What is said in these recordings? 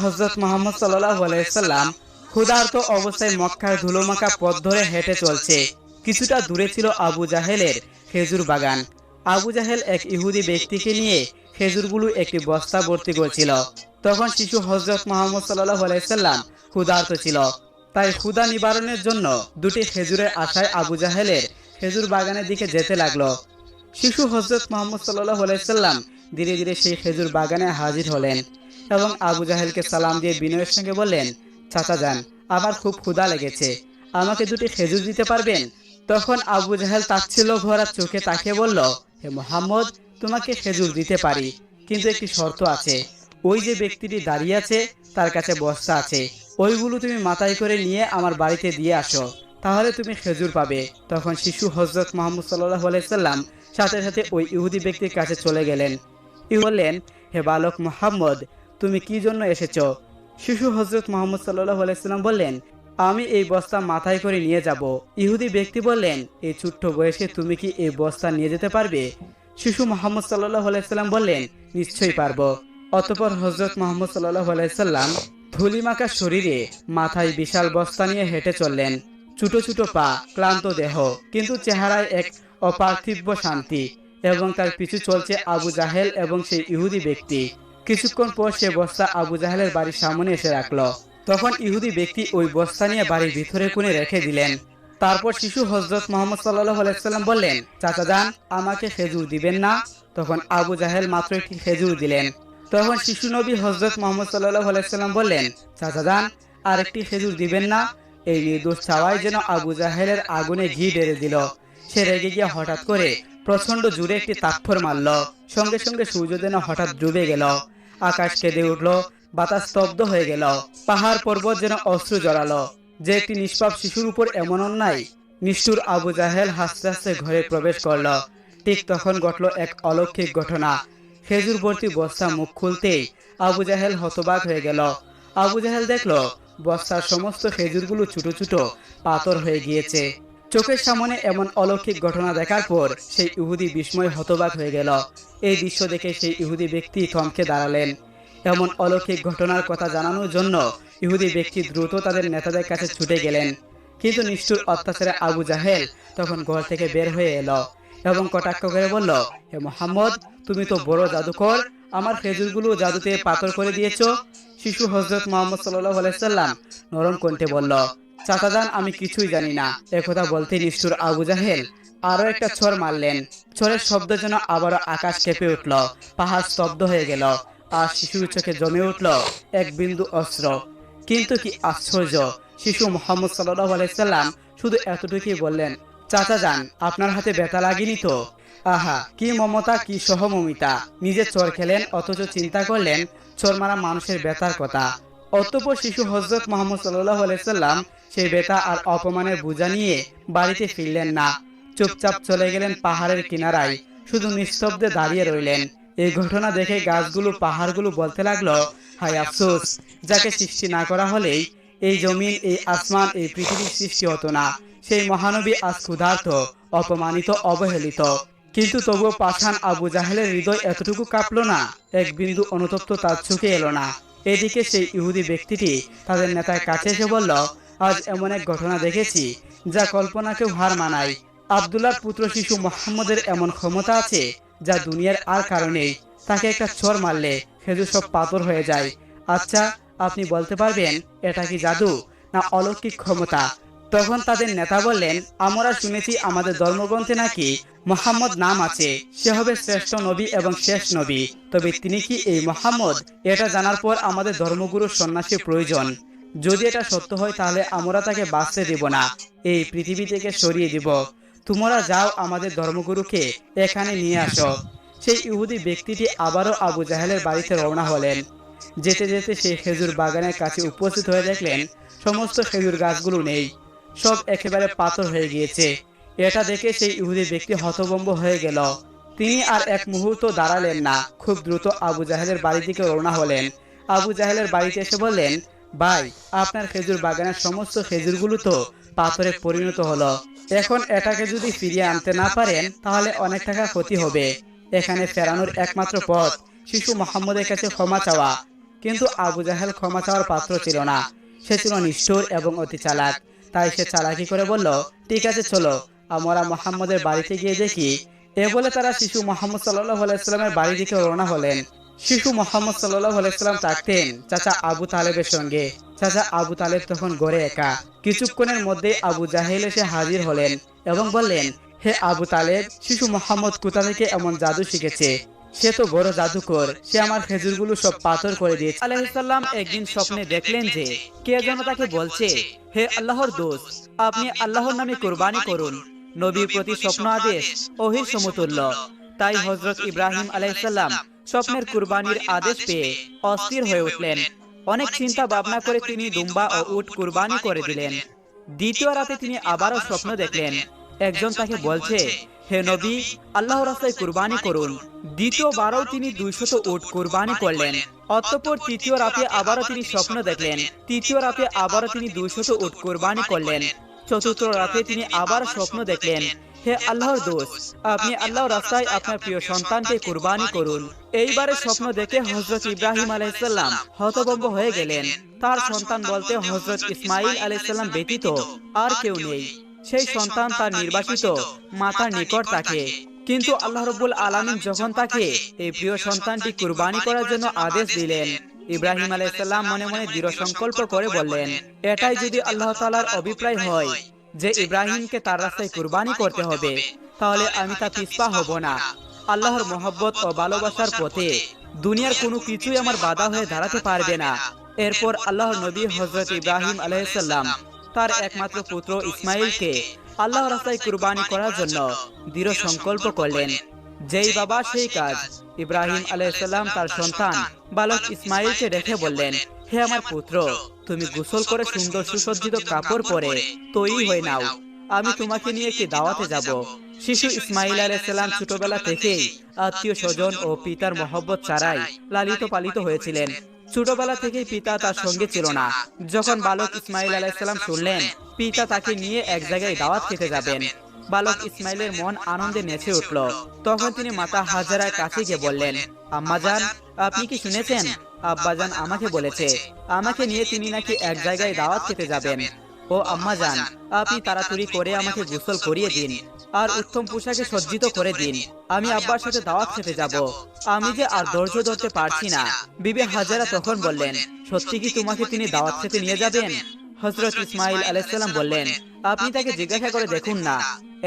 হযরত মুহাম্মদ সাল্লাল্লাহু আলাইহি সাল্লাম ক্ষুধার্ত অবস্থায় মক্কার ধুলোমাখা পথ ধরে হেঁটে চলছে। কিছুটা দূরে ছিল আবু জাহেলের খেজুর বাগান। আবু জাহেল এক ইহুদি ব্যক্তিকে নিয়ে খেজুরগুলো একটি বস্তা ভর্তি করছিল। তখন শিশু হযরত মুহাম্মদ সাল্লাল্লাহু আলাইহি সাল্লাম ক্ষুধার্ত ছিল। তাই ক্ষুধা নিবারণের জন্য দুটি খেজুরের আশায় আবু জাহেলের খেজুর বাগানের দিকে যেতে লাগলো। শিশু হযরত মুহাম্মদ সাল্লাল্লাহু আলাইহি সাল্লাম ধীরে ধীরে সেই খেজুর বাগানে হাজির হলেন এবং আবু জাহেলকে সালাম দিয়ে বিনয়ের সঙ্গে বললেন, চাচা যান, আমার খুব ক্ষুধা লেগেছে, আমাকে দুটি খেজুর দিতে পারবেন? তখন আবু জাহেল তাচ্ছিল্য ভরা চোখে তাকিয়ে বলল, হে মুহাম্মদ, তোমাকে খেজুর দিতে পারি, কিন্তু একটি শর্ত আছে। ওই যে ব্যক্তিটি দাঁড়িয়ে আছে তার কাছে বস্তা আছে, ওইগুলো তুমি মাথায় করে নিয়ে আমার বাড়িতে দিয়ে আসো, তাহলে তুমি খেজুর পাবে। তখন শিশু হযরত মুহাম্মদ সাল্লাল্লাহু আলাইহি সাল্লাম সাথে সাথে ওই ইহুদি ব্যক্তির কাছে চলে গেলেন। বললেন, হে বালক মুহাম্মদ, তুমি কি জন্য এসেছো? শিশু হযরত মুহাম্মদ সাল্লাল্লাহু আলাইহি সাল্লাম বললেন, আমি এই বস্তা মাথায় করে নিয়ে যাব। ইহুদি ব্যক্তি বললেন, এই ছোট্ট বয়সে তুমি কি এই বস্তা নিয়ে যেতে পারবে? শিশু মুহাম্মদ সাল্লাল্লাহু আলাইহি সাল্লাম বললেন, নিশ্চয়ই পারবো। অতঃপর হযরত মুহাম্মদ সাল্লাল্লাহু আলাইহি সাল্লাম ধুলিমাখা শরীরে মাথায় বিশাল বস্তা নিয়ে হেঁটে চললেন। ছোট ছোট পা, ক্লান্ত দেহ, কিন্তু চেহারায় এক অপার্থিব শান্তি। এবং তার পিছু চলছে আবু জাহেল এবং সেই ইহুদি ব্যক্তি। কিছুক্ষণ পর সে বস্তা আবু জাহেলের বাড়ির সামনে এসে রাখলো। তখন ইহুদি ব্যক্তি ওই বস্তা নিয়ে বাড়ির ভিতরে কোণে রেখে দিলেন। তারপর শিশু হযরত মুহাম্মদ সাল্লাল্লাহু আলাইহি সাল্লাম বললেন, চাচা যান, আমাকে খেজুর দিবেন না? তখন আবু জাহেল মাত্র একটি খেজুর দিলেন। তখন শিশু নবী হযরত মুহাম্মদ সাল্লাল্লাহু আলাইহি সাল্লাম বললেন, চাচা যান, আরেকটি খেজুর দিবেন না? এই নির্দোষ চাওয়াই যেন আবু জাহেলের আগুনে ঘি ঢেলে দিল। সে রেগে গিয়ে হঠাৎ করে প্রচন্ড জোরে একটি তাপ্পর মারল। সঙ্গে সঙ্গে সূর্য যেন হঠাৎ ডুবে গেল, আকাশ কেঁদে উঠল, বাতাস স্তব্ধ হয়ে গেল, পাহাড় পর্বত যেন অশ্রু জড়ালো। যে একটি নিষ্পাপ শিশুর উপর এমন অন্যায়! নিষ্ঠুর আবু জাহেল হাসতে হাসতে ঘরে প্রবেশ করল। ঠিক তখন ঘটল এক অলৌকিক ঘটনা। খেজুর ভর্তি বস্তা মুখ খুলতেই আবু জাহেল হতবাক হয়ে গেল। আবু জাহেল দেখল বস্তার সমস্ত খেজুরগুলো ছোট ছোট পাথর হয়ে গিয়েছে। চোখের সামনে এমন অলৌকিক ঘটনা দেখার পর সেই ইহুদি বিস্ময় হতবাক হয়ে গেল। এই দৃশ্য দেখে সেই ইহুদি ব্যক্তি থমকে দাঁড়ালেন। এমন অলৌকিক ঘটনার কথা জানানোর জন্য ইহুদি ব্যক্তি দ্রুত তাদের নেতাদের কাছে ছুটে গেলেন। কিন্তু নিষ্ঠুর অত্যাচারে আবু জাহেল তখন ঘর থেকে বের হয়ে এলো এবং কটাক্ষ করে বলল, হে মুহাম্মদ, তুমি তো বড় জাদুকর, আমার খেজুরগুলো জাদুতে পাথর করে দিয়েছো। শিশু হযরত মুহাম্মদ সাল্লাল্লাহু আলাইহি সাল্লাম নরম কণ্ঠে বলল, চাচা যান, আমি কিছুই জানি না। একথা বলতে নিষ্ঠুর আবু জাহেল আরো একটা ছড় মারলেন। ছড়ের শব্দ যেন আবারও আকাশ কেঁপে উঠল, পাহাড় স্তব্ধ হয়ে গেল, আর শিশুর চোখে জমে উঠল এক বিন্দু অস্ত্র। কিন্তু কি আশ্চর্য, শিশু মুহাম্মদ সাল্লাল্লাহু আলাইহি সাল্লাম শুধু এতটুকুই বললেন, চাচা যান, আপনার হাতে ব্যথা লাগেনি তো? আহা, কি মমতা, কি সহমমিতা! নিজে চোর খেলেন, অথচ চিন্তা করলেন চোর মারা মানুষের ব্যথার কথা। অতঃপর শিশু হযরত মুহাম্মদ সাল্লাল্লাহু আলাইহি সাল্লাম সেই ব্যথা আর অপমানের বোঝা নিয়ে বাড়িতে ফিরলেন না। চুপচাপ চলে গেলেন পাহাড়ের কিনারায়, শুধু নিস্তব্ধে দাঁড়িয়ে রইলেন। এই ঘটনা দেখে গাছগুলো, পাহাড়গুলো বলতে লাগলো, হায় আফসোস, যাকে সৃষ্টি না করা হলেই এই জমিন, এই আসমান, এই পৃথিবীর সৃষ্টি হতো না। সেই মহানবী আজ ক্ষুধার্ত, অপমানিত, অবহেলিত। কিন্তু তবুও পাষাণ আবু জাহেলের হৃদয় এতটুকু কাঁপলো না, এক বিন্দু অনুতপ্ত তার চোখে এলো না। এদিকে সেই ইহুদি ব্যক্তিটি তাদের নেতার কাছে এসে বলল, আজ এমন এক ঘটনা দেখেছি যা কল্পনাকেও হার মানায়। আব্দুল্লাহর পুত্র শিশু মুহাম্মদের এমন ক্ষমতা আছে যা দুনিয়ার আর কারণেই। তাকে একটা চড় মারলে খেজুর সব পাথর হয়ে যায়। আচ্ছা, আপনি বলতে পারবেন এটা কি জাদু না অলৌকিক ক্ষমতা? তখন তাদের নেতা বললেন, আমরা শুনেছি আমাদের ধর্মগ্রন্থে নাকি মুহাম্মদ নাম আছে, সে হবে শ্রেষ্ঠ নবী এবং শেষ নবী। তবে তিনি কি এই মুহাম্মদ? এটা জানার পর আমাদের ধর্মগুরুর সন্ন্যাসী প্রয়োজন। যদি এটা সত্য হয় তাহলে আমরা তাকে বাঁচতে দেব না, এই পৃথিবী থেকে সরিয়ে দিব। তোমরা যাও, আমাদের ধর্মগুরুকে এখানে নিয়ে আসো। সেই ইহুদি ব্যক্তিটি আবারও আবু জাহেলের বাড়িতে রওনা হলেন। যেতে যেতে সেই খেজুর বাগানের কাছে উপস্থিত হয়ে দেখলেন সমস্ত খেজুর গাছগুলো নেই, সব একেবারে পাথর হয়ে গিয়েছে। এটা দেখে সেই ইহুদি ব্যক্তি হতভম্ব হয়ে গেল। তিনি আর এক মুহূর্ত দাঁড়ালেন না, খুব দ্রুত আবু জাহেলের বাড়ির দিকে রওনা হলেন। আবু জাহেলের বাড়িতে এসে বললেন, ভাই, আপনার খেজুর বাগানের সমস্ত খেজুরগুলো তো পাথরে পরিণত হলো। এখন এটাকে যদি ফিরিয়ে আনতে না পারেন তাহলে অনেক টাকা ক্ষতি হবে। এখানে ফেরানোর একমাত্র পথ শিশু মুহাম্মদের কাছে ক্ষমা চাওয়া। কিন্তু আবু জাহেল ক্ষমা চাওয়ার পাত্র ছিল না। সে ছিল নিষ্ঠুর এবং অতি চালাক। তাই সে চালাকি করে বলল, ঠিক আছে চলো আমরা মুহাম্মদের বাড়িতে গিয়ে দেখি। এ বলে তারা শিশু মুহাম্মদ সাল্লাল্লাহু আলাইহি সাল্লামের বাড়ির দিকে রওনা হলেন। শিশু মুহাম্মদ সাল্লাল্লাহু আলাইহি সাল্লাম থাকতেন চাচা আবু তালেবের সঙ্গে। চাচা আবু তালেব তখন ঘরে একা। কিছুক্ষণের মধ্যে আবু জাহেল এসে হাজির হলেন এবং বললেন, হে আবু তালেব, শিশু মুহাম্মদ কোথা থেকে এমন জাদু শিখেছে? সে তো বড় জাদুকর, সে আমার খেজুরগুলো সব পাথর করে দিয়েছে। আলাইহিস সালাম একদিন স্বপ্নে দেখলেন যে কে যেন তাকে বলছে, হে আল্লাহর দোস্ত, আপনি আল্লাহর নামে কুরবানি করুন। নবীর প্রতি স্বপ্ন আদেশ ওহীর সমতুল্য। তাই হযরত ইব্রাহিম আলাইহিস সালাম স্বপ্নের কুরবানির আদেশ পেয়ে অস্থির হয়ে উঠলেন। অনেক চিন্তা ভাবনা করে তিনি দুম্বা ও উট কুরবানি করে দিলেন। দ্বিতীয় রাতে তিনি আবারও স্বপ্ন দেখলেন, একজন তাকে বলছে, হে নবী, আল্লাহর রাস্তায় কুরবানি করুন। দ্বিতীয়বারও তিনি 200 উট কুরবানি করলেন। অতঃপর তৃতীয় রাতে আবারও তিনি স্বপ্ন দেখলেন। তৃতীয় রাতে আবারও তিনি 200 উট কুরবানি করলেন। চতুর্থ রাতে তিনি আবার স্বপ্ন দেখলেন, হে আল্লাহর দোস্ত, আপনি আল্লাহর রাস্তায় আপনার প্রিয় সন্তানকে কুরবানি করুন। এইবারে স্বপ্ন দেখে হযরত ইব্রাহিম আলাইহিস সালাম হতভম্ব হয়ে গেলেন। তার সন্তান বলতে হযরত ইসমাঈল আলাইহিস সালাম ব্যতীত আর কেউ নেই। সেই সন্তান তার নির্বাসিত মাতার নিকট থাকে। কিন্তু আল্লাহ রাব্বুল আলামিন যখন তাকে এই প্রিয় সন্তানটি কুরবানি করার জন্য আদেশ দিলেন, ইব্রাহিম আলাইহিস সালাম মনে মনে দৃঢ় সংকল্প করে বললেন, এটাই যদি আল্লাহ তাআলার অভিপ্রায় হয় যে ইব্রাহিমকে তার রাস্তায় কুরবানি করতে হবে, তাহলে আমি তা পিছপা হব না। আল্লাহর মহব্বত ও ভালোবাসার পথে দুনিয়ার কোনো কিছুই আমার বাধা হয়ে দাঁড়াতে পারবে না। এরপর আল্লাহর নবী হযরত ইব্রাহিম আলাইহিস সালাম তার একমাত্র পুত্র ইসমাঈলকে আল্লাহর রাস্তায় কুরবানি করার জন্য দৃঢ় সংকল্প করলেন। যেই বাবা সেই কাজ। ইব্রাহিম আলাইহিস সালাম তার সন্তান বালক ইসমাঈলকে দেখে বললেন, হে আমার পুত্র, তুমি গোসল করে সুন্দর সুসজ্জিত কাপড় পরে তৈরি হয়ে নাও, আমি তোমাকে নিয়ে একটি দাওয়াতে যাব। শিশু ইসমাঈল আলাইহিস সালাম ছোটবেলা থেকেই আত্মীয় স্বজন ও পিতার মহব্বত ছাড়াই লালিত পালিত হয়েছিলেন। ছোটবেলা থেকেই পিতা তার সঙ্গে ছিল না। যখন বালক ইসমাঈল আলাইহিস সালাম শুনলেন পিতা তাকে নিয়ে এক জায়গায় দাওয়াত খেতে যাবেন, বালক ইসমাঈলের মন আনন্দে নেচে উঠল। তখন তিনি মাতা হাজেরার কাছে গিয়ে বললেন, আম্মাজান, আপনি কি শুনেছেন? আব্বাজান আমাকে বলেছে আমাকে নিয়ে তিনি নাকি এক জায়গায় দাওয়াত খেতে যাবেন। ও আম্মাজান, আপনি তাড়াতাড়ি করে আমাকে গোসল করিয়ে দিন আর উত্তম পোশাকে সজ্জিত করে দিন, আমি আব্বার সাথে দাওয়াত খেতে যাব। আমি যে আর ধৈর্য ধরতে পারছি না। বিবি হাজেরা তখন বললেন, সত্যি কি তোমাকে তিনি দাওয়াত খেতে নিয়ে যাবেন? হযরত ইসমাঈল আলাইহিস সালাম বললেন, আপনি তাকে জিজ্ঞাসা করে দেখুন না।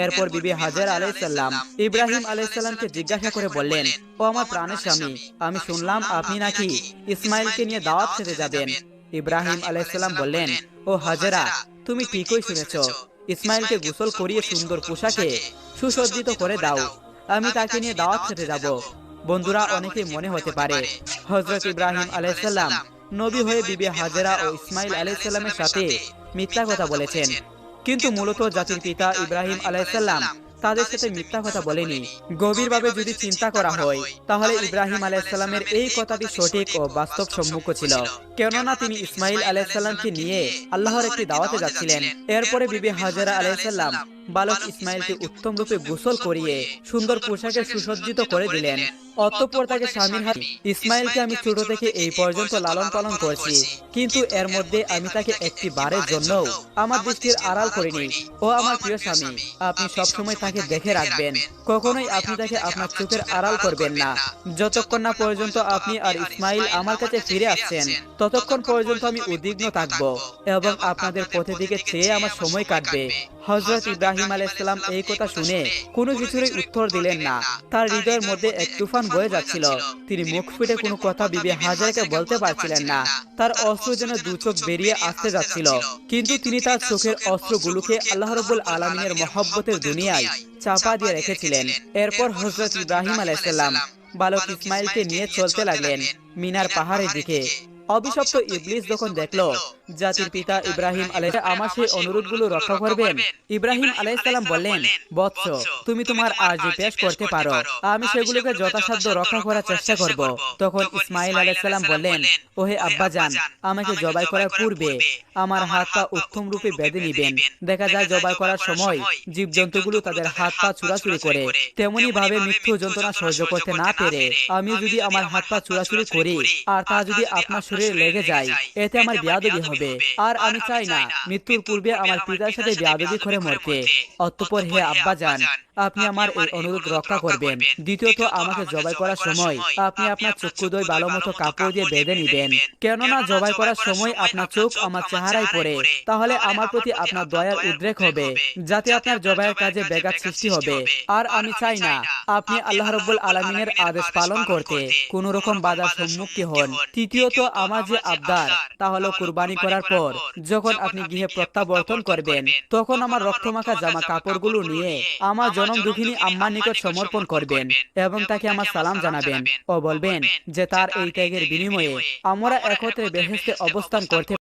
এরপর বিবি হাজেরা আলাইহিস সালাম ইব্রাহিম আলাইহিস সালামকে জিজ্ঞাসা করে বললেন, ও আমার প্রাণের স্বামী, আমি শুনলাম আপনি নাকি ইসমাঈলকে নিয়ে দাওয়াত খেতে যাবেন। ইব্রাহিম আলাইহিস সালাম বললেন, ও হাজেরা, তুমি ঠিকই শুনেছো, ইসমাঈলকে গোসল করিয়ে সুন্দর পোশাকে সুসজ্জিত করে দাও, আমি তাকে নিয়ে দাওয়াত খেতে যাব। বন্ধুরা, অনেকেই মনে হতে পারে হযরত ইব্রাহিম আলাইহিস সালাম নবী হয়ে বিবি হাজেরা ও ইসমাঈল আলাইহিস সালামের সাথে মিথ্যা কথা বলেছেন, কিন্তু মূলত জাতির পিতা ইব্রাহিম আলাইহিস সালাম তাদের সাথে মিথ্যা কথা বলেনি। গভীরভাবে যদি চিন্তা করা হয় তাহলে ইব্রাহিম আলাইহিস সালামের এই কথাটি সঠিক ও বাস্তবসম্মত ছিল, কেননা তিনি ইসমাঈল আলাইহিস সালামকে নিয়ে আল্লাহর একটি দাওয়াতে যাচ্ছিলেন। এরপরে বিবি হাজেরা আলাইহিস সালাম বালক ইসমাঈলকে উত্তম রূপে গোসল করিয়ে সুন্দর পোশাকে সুসজ্জিত করে দিলেন। অতঃপর তাকে স্বামীর হাতে, ইসমাঈলকে আমি ছোট থেকে এই পর্যন্ত লালন পালন করছি, কিন্তু এর মধ্যে আমি তাকে একটি বারের জন্য আমার দৃষ্টির আড়াল করিনি। ও আমার প্রিয় স্বামী, আপনি সবসময় তাকে দেখে রাখবেন, কখনোই আপনি তাকে আপনার চোখের আড়াল করবেন না। যতক্ষণ না পর্যন্ত আপনি আর ইসমাঈল আমার কাছে ফিরে আসছেন, ততক্ষণ পর্যন্ত আমি উদ্বিগ্ন থাকব এবং আপনাদের পথের দিকে চেয়ে আমার সময় কাটবে। হযরত ইব্রাহিম আলাইহিস সালাম এই কথা শুনে কোনো কিছুরই উত্তর দিলেন না। তার হৃদয়ের মধ্যে এক তুফান বয়ে যাচ্ছিল। তিনি মুখ ফুটে কোনো কথা বিবি হাজেরাকে বলতে পারছিলেন না। তার অশ্রু যেন দু চোখ বেরিয়ে আসতে যাচ্ছিল, কিন্তু তিনি তার চোখের অশ্রুগুলোকে আল্লাহ রাব্বুল আলামিনের মহব্বতের দুনিয়ায় চাপা দিয়ে রেখেছিলেন। এরপর হযরত ইব্রাহিম আলাইহিস সালাম বালক ইসমাঈলকে নিয়ে চলতে লাগলেন মিনার পাহাড়ের দিকে। অভিশপ্ত ইবলিস যখন দেখলো জাতির পিতা ইব্রাহিম আলাইহিস আমার সেই অনুরোধগুলো রক্ষা করবেন, ইব্রাহিম আলাইহিস সালাম বললেন, বৎস, তুমি তোমার আরজি পেশ করতে পারো, আমি সেগুলোকে যথাসাধ্য রক্ষা করার চেষ্টা করব। তখন ইসমাইল আলাইহিস সালাম বললেন, ওহে আব্বাজান, আমাকে জবাই করার পূর্বে আমার হাত পা উত্তম রূপে বেঁধে নিবেন। দেখা যায় জবাই করার সময় জীবজন্তুগুলো তাদের হাত পা চুরাচুরি করে, তেমনি ভাবে মৃত্যু যন্ত্রণা সহ্য করতে না পেরে আমি যদি আমার হাত পা চুরাচুরি করি আর তা যদি আপনার শরীরে লেগে যায়, এতে আমার বেয়াদবি হবে, আর আমি চাই না মৃত্যুর পূর্বে আমার পিতার সাথে বেয়াদবি করে মরতে। অতঃপর হে আব্বাজান, আপনি আমার এই অনুরোধ রক্ষা করবেন। দ্বিতীয়ত, আমাকে জবাই করার সময় আপনি আপনার চক্ষুদ্বয় ভালো মতো কাপড় দিয়ে বেঁধে নিবেন, কেননা জবাই করার সময় আপনার চোখ আমার চেহারায় পড়ে, তাহলে আমার প্রতি আপনার দয়ার উদ্রেক হবে, যাতে আপনার জবাইয়ের কাজে ব্যাঘাত সৃষ্টি হবে। আর আমি চাই না আপনি আল্লাহ রাব্বুল আলামিনের আদেশ পালন করতে কোন রকম বাধার সম্মুখীন হন। তৃতীয়ত, আমার যে আবদার তা হলো কুরবানি করার পর যখন আপনি গৃহে প্রত্যাবর্তন করবেন, তখন আমার রক্তমাখা জামা কাপড়গুলো নিয়ে আমার জনম দুঃখিনী আম্মার নিকট সমর্পণ করবেন এবং তাকে আমার সালাম জানাবেন ও বলবেন যে তার এই ত্যাগের বিনিময়ে আমরা একত্রে বেহেশতে অবস্থান করতে